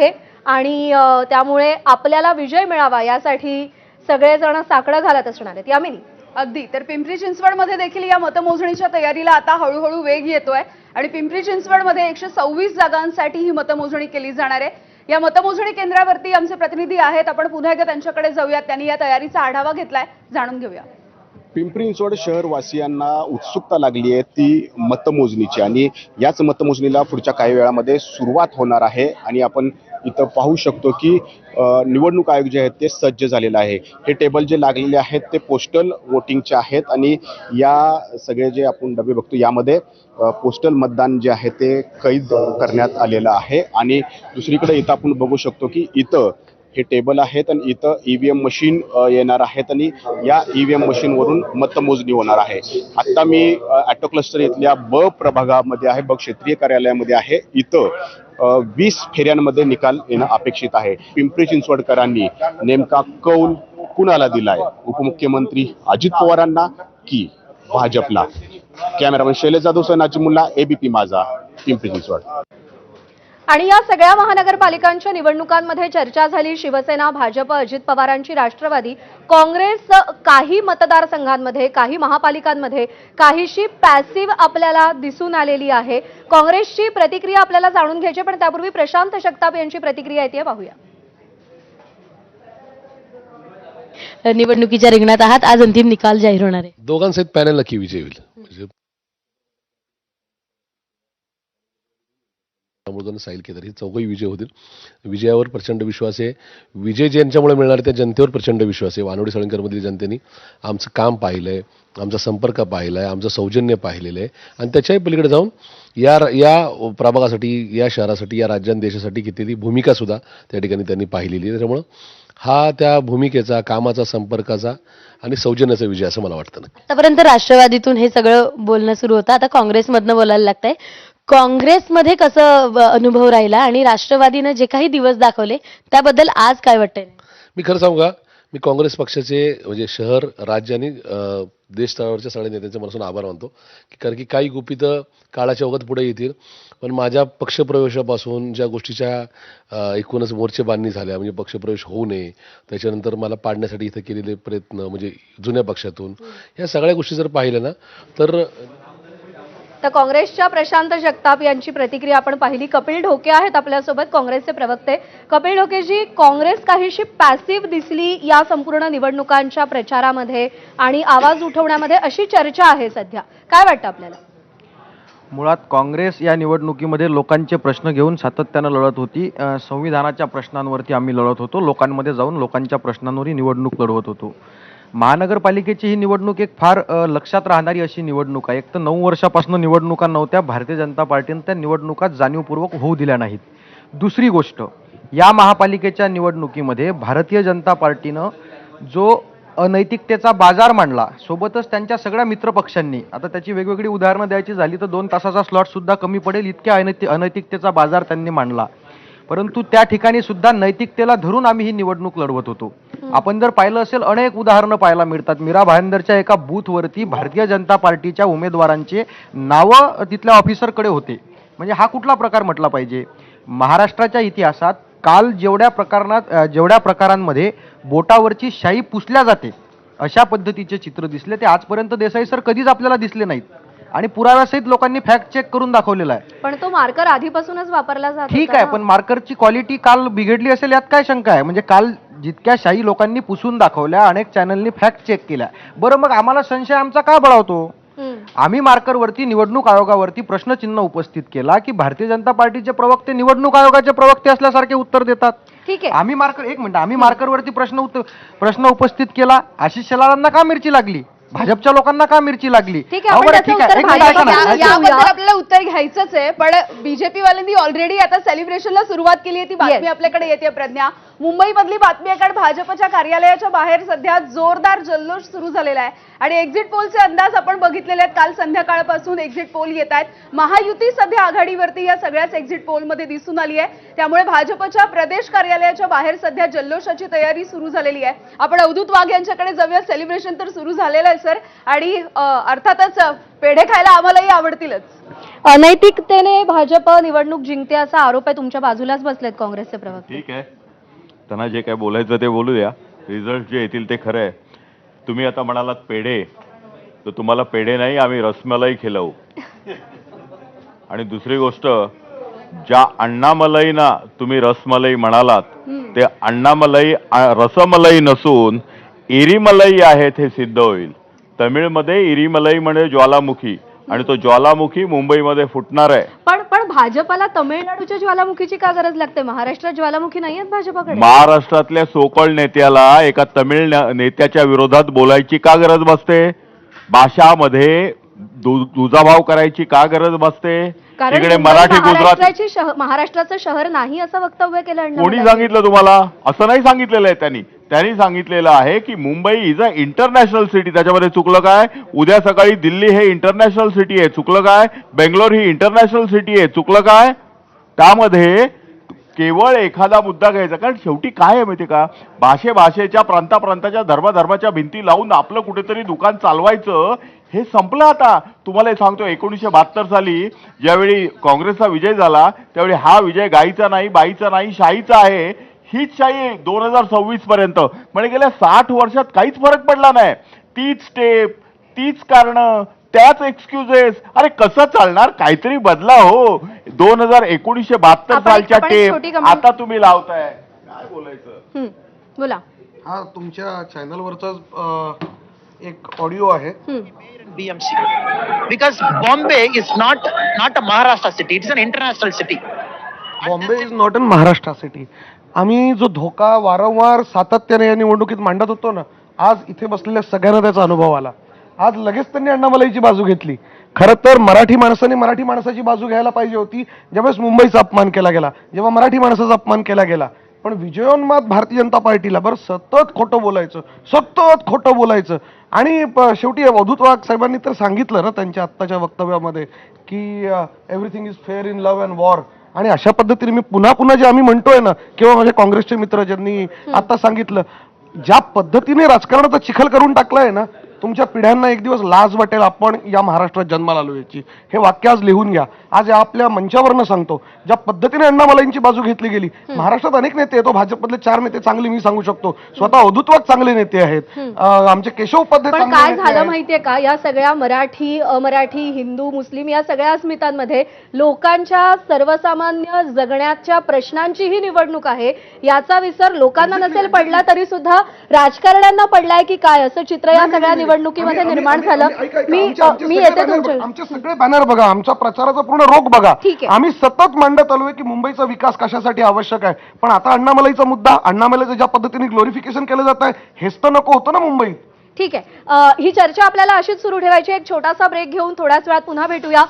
आहे आणि त्यामुळे आपल्याला विजय मिळावा यासाठी सगळेजण साकडं घालत असणार आहेत. यामिनी, अगदी. तर पिंपरी चिंचवडमध्ये देखील या मतमोजणीच्या तयारीला आता हळूहळू वेग येतोय आणि पिंपरी चिंचवडमध्ये 126 जागांसाठी ही मतमोजणी केली जाणार आहे. या मतमोजणी केंद्रावरती आमचे प्रतिनिधी आहेत, आपण पुन्हा एकदा त्यांच्याकडे जाऊयात. त्यांनी या तयारीचा आढावा घेतलाय, जाणून घेऊया. पिंपरी चिंचवड शहरवासियांना उत्सुकता लागली आहे ती मतमोजणीची आणि याच मतमोजणीला पुढच्या काही वेळामध्ये सुरुवात होणार आहे आणि आपण इथं पाहू शकतो की निवडणूक आयोग जे आहेत ते सज्ज झालेलं आहे. हे टेबल जे लागलेले आहेत ते पोस्टल वोटिंगचे आहेत आणि या सगळे जे आपण डबे बघतो यामध्ये पोस्टल मतदान जे आहे ते कैद करण्यात आलेलं आहे. आणि दुसरीकडे इथं आपण बघू शकतो की इथं हे टेबल आहेत आणि इथं ईव्हीएम मशीन येणार आहेत आणि या ईव्हीएम मशीनवरून मतमोजणी होणार आहे. आता मी ॲटो क्लस्टर इथल्या ब प्रभागामध्ये आहे, ब क्षेत्रीय कार्यालयामध्ये आहे. इथं 20 फेऱ्यांमध्ये निकाल येणं अपेक्षित आहे. पिंपरी चिंचवडकरांनी नेमका कौल कुणाला दिलाय, उपमुख्यमंत्री अजित पवारांना की भाजपला? कॅमेरामन शैलेश जाधव, नाजिमुल्ला, एबीपी माझा, पिंपरी चिंचवड. आणि या सगळ्या महानगरपालिकांच्या निवडणुकांमध्ये चर्चा झाली. शिवसेना, भाजप, अजित पवारांची राष्ट्रवादी, काँग्रेस काही मतदारसंघांमध्ये, काही महापालिकांमध्ये काहीशी पॅसिव्ह आपल्याला दिसून आलेली आहे. काँग्रेसची प्रतिक्रिया आपल्याला जाणून घ्यायची, पण त्यापूर्वी प्रशांत जगताप यांची प्रतिक्रिया येते, पाहूया. निवडणुकीच्या रिंगणात आहात, आज अंतिम निकाल जाहीर होणार आहे. दोघांसहित पॅनल नक्की विजय होईल. साईल केदार ही चौघही विजय होतील. विजयावर प्रचंड विश्वास आहे. विजय ज्यांच्यामुळे मिळणार त्या जनतेवर प्रचंड विश्वास आहे. वानवडी सळंकरमधील जनतेने आमचं काम पाहिलंय, आमचा संपर्क पाहिलाय, आमचं सौजन्य पाहिलेलं आहे आणि त्याच्याही पलीकडे जाऊन या प्रभागासाठी, या शहरासाठी, या राज्यां देशासाठी घेतलेली भूमिका सुद्धा त्या ठिकाणी त्यांनी पाहिलेली आहे. त्याच्यामुळं हा त्या भूमिकेचा, कामाचा, संपर्काचा आणि सौजन्याचा विजय असं मला वाटतं. आतापर्यंत राष्ट्रवादीतून हे सगळं बोलणं सुरू होतं, आता काँग्रेसमधनं बोलायला लागतंय. काँग्रेसमध्ये कसं अनुभव राहिला आणि राष्ट्रवादीनं जे काही दिवस दाखवले त्याबद्दल आज काय वाटतंय? मी खरं सांगू का, मी काँग्रेस पक्षाचे म्हणजे शहर, राज्य आणि देश स्तरावरच्या सगळ्या नेत्यांचे मनापासून आभार मानतो. कारण की काही गुपितं काळाच्या ओघात पुढे येतील, पण माझ्या पक्षप्रवेशापासून ज्या गोष्टीच्या एकूणच मोर्चे बांधणी झाल्या, म्हणजे पक्षप्रवेश होऊ नये, त्याच्यानंतर मला पाडण्यासाठी इथं केलेले प्रयत्न म्हणजे जुन्या पक्षातून, या सगळ्या गोष्टी जर पाहिल्या ना तर काँग्रेसच्या प्रशांत जगताप यांची प्रतिक्रिया आपण पाहिली. कपिल ढोके आहेत आपल्यासोबत, काँग्रेसचे प्रवक्ते. कपिल ढोकेजी, काँग्रेस काहीशी पॅसिव्ह दिसली या संपूर्ण निवडणुकांच्या प्रचारामध्ये आणि आवाज उठवण्यामध्ये, अशी चर्चा आहे सध्या. काय वाटतं आपल्याला? मुळात काँग्रेस या निवडणुकीमध्ये लोकांचे प्रश्न घेऊन सातत्यानं लढत होती. संविधानाच्या प्रश्नांवरती आम्ही लढत होतो, लोकांमध्ये जाऊन लोकांच्या प्रश्नांवरही निवडणूक लढवत होतो. महानगरपालिकेची ही निवडणूक एक फार लक्षात राहणारी अशी निवडणूक आहे. एक तर 9 वर्षापासून निवडणुका नव्हत्या, भारतीय जनता पार्टीनं त्या निवडणुका जाणीवपूर्वक होऊ दिल्या नाहीत. दुसरी गोष्ट, या महापालिकेच्या निवडणुकीमध्ये भारतीय जनता पार्टीनं जो अनैतिकतेचा बाजार मांडला, सोबतच त्यांच्या सगळ्या मित्रपक्षांनी, आता त्याची वेगवेगळी उदाहरणं द्यायची झाली तर 2 तासाचा स्लॉट सुद्धा कमी पडेल इतक्या अनैतिकतेचा बाजार त्यांनी मांडला. परंतु त्या ठिकाणी सुद्धा नैतिकतेला धरून आम्ही ही निवडणूक लढवत होतो. आपण जर पाहिलं असेल, अनेक उदाहरणं पाहायला मिळतात. मीरा भायंदरच्या एका बूथवरती भारतीय जनता पार्टीच्या उमेदवारांचे नावं तिथल्या ऑफिसरकडे होते. म्हणजे हा कुठला प्रकार म्हटला पाहिजे? महाराष्ट्राच्या इतिहासात काल जेवढ्या प्रकारांमध्ये बोटावरची शाई पुसल्या जाते अशा पद्धतीचे चित्र दिसले, ते आजपर्यंत देसाई सर कधीच आपल्याला दिसले नाहीत आणि पुराव्यासहित लोकांनी फॅक्ट चेक करून दाखवलेला आहे. पण तो मार्कर आधीपासूनच वापरला जातो. ठीक आहे, पण मार्करची क्वालिटी काल बिघडली असेल यात काय शंका आहे? म्हणजे काल जितक्या शाई लोकांनी पुसून दाखवल्या, अनेक चॅनलनी फॅक्ट चेक केल्या, बरं मग आम्हाला संशय आमचा का बळावतो? आम्ही मार्करवरती, निवडणूक आयोगावरती प्रश्नचिन्ह उपस्थित केला की भारतीय जनता पार्टीचे प्रवक्ते निवडणूक आयोगाचे प्रवक्ते असल्यासारखे उत्तर देतात. ठीक आहे, आम्ही मार्करवरती प्रश्न उपस्थित केला. आशिष शेलारांना का मिरची लागली? भाजपच्या लोकांना का मिरची लागली? ठीक आहे, याबद्दल आपल्याला उत्तर घ्यायचंच आहे. पण बीजेपी वाल्यांनी ऑलरेडी आता सेलिब्रेशनला सुरुवात केली आहे, ती बातमी आपल्याकडे येते. प्रज्ञा, मुंबईमधली बातमी आहे, कारण भाजपच्या कार्यालयाच्या बाहेर सध्या जोरदार जल्लोष सुरू झालेला आहे आणि एक्झिट पोलचे अंदाज आपण बघितलेले आहेत. काल संध्याकाळपासून एक्झिट पोल येत आहेत. महायुती सध्या आघाडीवरती या सगळ्याच एक्झिट पोलमध्ये दिसून आली आहे. त्यामुळे भाजपच्या प्रदेश कार्यालयाच्या बाहेर सध्या जल्लोषाची तयारी सुरू झालेली आहे. आपण अवधूत वाघ यांच्याकडे जाऊया. सेलिब्रेशन तर सुरू झालेलं आहे सर, आणि अर्थातच पेढे खायला आम्हालाही आवडतीलच. अनैतिकतेने भाजप निवडणूक जिंकते असा आरोप आहे. तुमच्या बाजूलाच बसलेत काँग्रेसचे प्रवक्ते. ठीक आहे, त्यांना जे काय बोलायचं ते बोलू द्या. रिझल्ट जे येतील ते खरं आहे. तुम्ही आता म्हणालात पेढे, तर तुम्हाला पेढे नाही, आम्ही रसमलाई खिलवू. आणि दुसरी गोष्ट, ज्या अण्णामलईना तुम्ही रसमलाई म्हणालात ते अण्णामलई रसमलाई नसून इरीमलई आहेत हे सिद्ध होईल. तमिळमध्ये इरीमलई म्हणजे ज्वालामुखी, आणि तो ज्वालामुखी मुंबईमध्ये फुटणार आहे. पण भाजपला तमिळनाडूच्या ज्वालामुखीची का गरज लागते? महाराष्ट्रात ज्वालामुखी नाही आहेत भाजपकडे. महाराष्ट्रातल्या सोकळ नेत्याला एका तमिळ नेत्याच्या विरोधात बोलायची का गरज बसते? भाषामध्ये दुजाभाव करायची का गरज बसते? कारण इकडे मुंबई मराठी गुजराती महाराष्ट्राचं शहर नाही असं वक्तव्य केलं कोणी अण्णामलई. सांगितलं तुम्हाला? असं नाही सांगितलेलं आहे त्यांनी सांगितलेलं आहे की Mumbai is a international city. त्याच्यामध्ये चुकलं काय? उद्या सकाळी दिल्ली हे इंटरनॅशनल सिटी आहे, चुकलं काय? बेंगलोर ही इंटरनॅशनल सिटी आहे, चुकलं काय? त्यामध्ये केवळ एखादा मुद्दा घ्यायचा, कारण शेवटी काय आहे माहिती का, भाषेच्या प्रांताच्या धर्माच्या भिंती लावून आपलं कुठेतरी दुकान चालवायचं हे संपलं आता. तुम्हाला हे सांगतो, 1972 साली ज्यावेळी काँग्रेसचा विजय झाला त्यावेळी हा विजय गाईचा नाही, बाईचा नाही, शाहीचा आहे. हीच शाही 2026 पर्यंत, म्हणजे गेल्या 60 वर्षात काहीच फरक पडला नाही. तीच स्टेप, तीच कारणं, त्याच एक्सक्युजेस. अरे कसं चालणार? काहीतरी बदला हो. 1972 सालच्या आपण एक छोटी टेप गंमत- आता तुम्ही लावताय, काय बोलायचं? बोला. हा तुमच्या चॅनलवरचा एक ऑडिओ आहे. BMC because Bombay is not a Maharashtra city, it is an international city. Bombay is not in Maharashtra city. आम्ही जो धोका वारंवार सातत्याने या निवडणुकीत मांडत होतो ना, आज इथे बसलेल्या सगळ्यांना त्याचा अनुभव आला. आज लगेच त्यांनी अण्णामलईची बाजू घेतली. खरं तर मराठी माणसाने मराठी माणसाची बाजू घ्यायला पाहिजे होती ज्यावेळेस मुंबईचा अपमान केला गेला, जेव्हा मराठी माणसाचा अपमान केला गेला. पण विजयोन्माद भारतीय जनता पार्टीला सतत खोटं बोलायचं. आणि शेवटी अवधूत वाघ साहेबांनी तर सांगितलं ना त्यांच्या आत्ताच्या वक्तव्यामध्ये की everything is fair in love and war. आणि अशा पद्धतीने मी पुन्हा जे आम्ही म्हणतोय ना, किंवा माझे काँग्रेसचे मित्र ज्यांनी आता सांगितलं, ज्या पद्धतीने राजकारणाचा चिखल करून टाकलाय ना, तुमच्या पिढ्यांना एक दिवस लाज वाटेल आपण या महाराष्ट्रात जन्माला आलो याची. हे वाक्य आज लिहून घ्या. आज या आपल्या मंचावरनं सांगतो, ज्या पद्धतीने अण्णामलईंची बाजू घेतली गेली. महाराष्ट्रात अनेक नेते आहेत, भाजपमधले 4 नेते चांगले मी सांगू शकतो, स्वतः अवधूत वाघ चांगले नेते आहेत, आमचे केशव उपाध्याय पण चांगले काय नेते झालं आहेत. माहितीये का, या सगळ्या मराठी अमराठी हिंदू मुस्लिम या सगळ्या अस्मितांमध्ये लोकांच्या सर्वसामान्य जगण्याच्या प्रश्नांची ही निवडणूक आहे. याचा विसर लोकांना नसेल पडला तरी सुद्धा राजकारण्यांना पडलाय की काय, असं चित्र या सगळ्या निवडणुकीमध्ये निर्माण झालं. मी येते तुमच्या. आमचे सगळे बॅनर बघा, आमच्या प्रचाराचा पूर्ण रोग बघा. ठीक आहे. आम्ही सतत मांडत आलोय की मुंबईचा विकास कशासाठी आवश्यक आहे. पण आता अण्णामलईचा मुद्दा, अण्णामलईचं ज्या पद्धतीने ग्लोरिफिकेशन केलं जात आहे, हेच तर नको होतं ना मुंबईत. ठीक आहे. ही चर्चा आपल्याला अशीच सुरू ठेवायची. एक छोटासा ब्रेक घेऊन थोड्याच वेळात पुन्हा भेटूया.